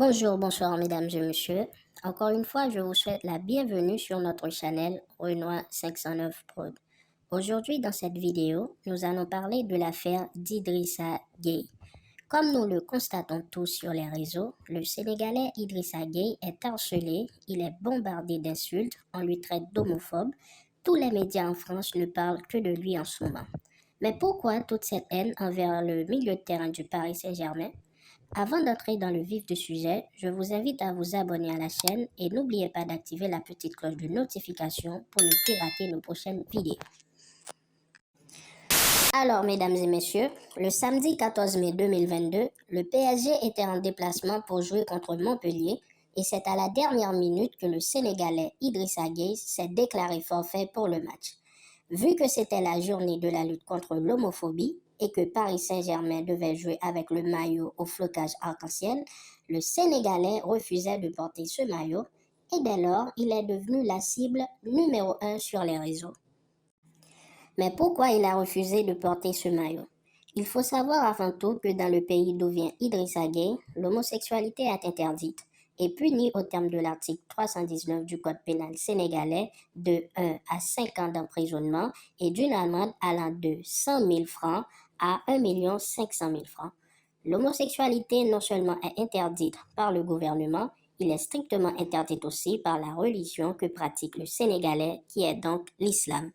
Bonjour, bonsoir mesdames et messieurs. Encore une fois, je vous souhaite la bienvenue sur notre channel Renoir 509 Prod. Aujourd'hui, dans cette vidéo, nous allons parler de l'affaire d'Idrissa Gueye. Comme nous le constatons tous sur les réseaux, le Sénégalais Idrissa Gueye est harcelé, il est bombardé d'insultes, on lui traite d'homophobe. Tous les médias en France ne parlent que de lui en ce moment. Mais pourquoi toute cette haine envers le milieu de terrain du Paris Saint-Germain? Avant d'entrer dans le vif du sujet, je vous invite à vous abonner à la chaîne et n'oubliez pas d'activer la petite cloche de notification pour ne plus rater nos prochaines vidéos. Alors, mesdames et messieurs, le samedi 14 mai 2022, le PSG était en déplacement pour jouer contre Montpellier et c'est à la dernière minute que le Sénégalais Idrissa Gueye s'est déclaré forfait pour le match. Vu que c'était la journée de la lutte contre l'homophobie et que Paris Saint-Germain devait jouer avec le maillot au flocage arc-en-ciel, le Sénégalais refusait de porter ce maillot et dès lors, il est devenu la cible numéro 1 sur les réseaux. Mais pourquoi il a refusé de porter ce maillot? Il faut savoir avant tout que dans le pays d'où vient Idrissa Gueye, l'homosexualité est interdite et punie au terme de l'article 319 du Code pénal sénégalais de 1 à 5 ans d'emprisonnement et d'une amende allant de 100 000 francs à 1 500 000 francs. L'homosexualité non seulement est interdite par le gouvernement, il est strictement interdit aussi par la religion que pratique le Sénégalais, qui est donc l'islam.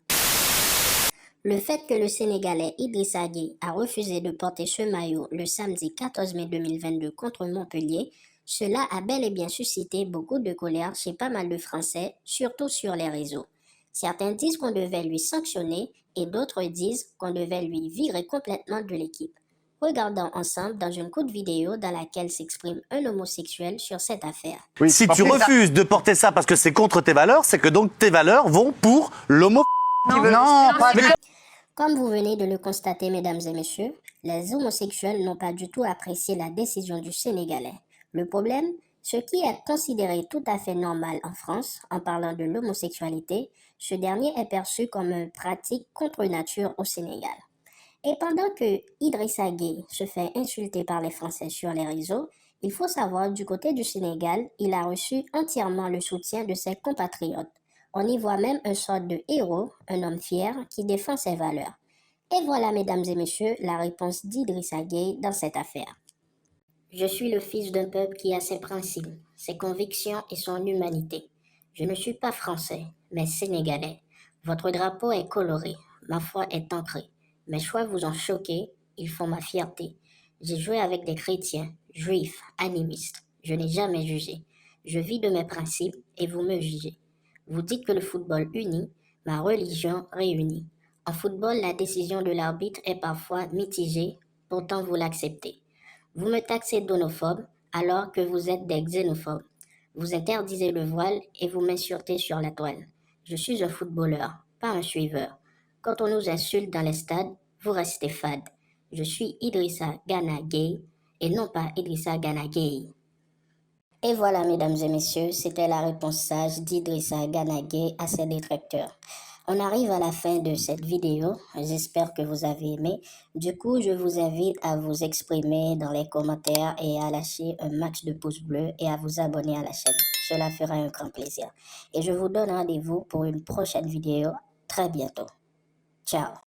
Le fait que le Sénégalais Idrissa Gueye a refusé de porter ce maillot le samedi 14 mai 2022 contre Montpellier, cela a bel et bien suscité beaucoup de colère chez pas mal de Français, surtout sur les réseaux. Certains disent qu'on devait lui sanctionner et d'autres disent qu'on devait lui virer complètement de l'équipe. Regardons ensemble dans une courte vidéo dans laquelle s'exprime un homosexuel sur cette affaire. Oui, si tu refuses de porter ça parce que c'est contre tes valeurs, c'est que donc tes valeurs vont pour l'homo... Non, pas du tout. Comme vous venez de le constater, mesdames et messieurs, les homosexuels n'ont pas du tout apprécié la décision du Sénégalais. Le problème, ce qui est considéré tout à fait normal en France, en parlant de l'homosexualité, ce dernier est perçu comme une pratique contre nature au Sénégal. Et pendant que Idrissa Gueye se fait insulter par les Français sur les réseaux, il faut savoir du côté du Sénégal, il a reçu entièrement le soutien de ses compatriotes. On y voit même un sorte de héros, un homme fier qui défend ses valeurs. Et voilà, mesdames et messieurs, la réponse d'Idrissa Gueye dans cette affaire. Je suis le fils d'un peuple qui a ses principes, ses convictions et son humanité. Je ne suis pas français, mais sénégalais. Votre drapeau est coloré, ma foi est ancrée. Mes choix vous ont choqué, ils font ma fierté. J'ai joué avec des chrétiens, juifs, animistes. Je n'ai jamais jugé. Je vis de mes principes et vous me jugez. Vous dites que le football unit, ma religion réunit. En football, la décision de l'arbitre est parfois mitigée, pourtant vous l'acceptez. Vous me taxez d'homophobe alors que vous êtes des xénophobes. Vous interdisez le voile et vous m'insultez sur la toile. Je suis un footballeur, pas un suiveur. Quand on nous insulte dans les stades, vous restez fade. Je suis Idrissa Gana Gueye et non pas Idrissa Gana Gueye. Et voilà, mesdames et messieurs, c'était la réponse sage d'Idrissa Gana Gueye à ses détracteurs. On arrive à la fin de cette vidéo, j'espère que vous avez aimé. Du coup, je vous invite à vous exprimer dans les commentaires et à lâcher un max de pouces bleus et à vous abonner à la chaîne. Cela fera un grand plaisir. Et je vous donne rendez-vous pour une prochaine vidéo très bientôt. Ciao.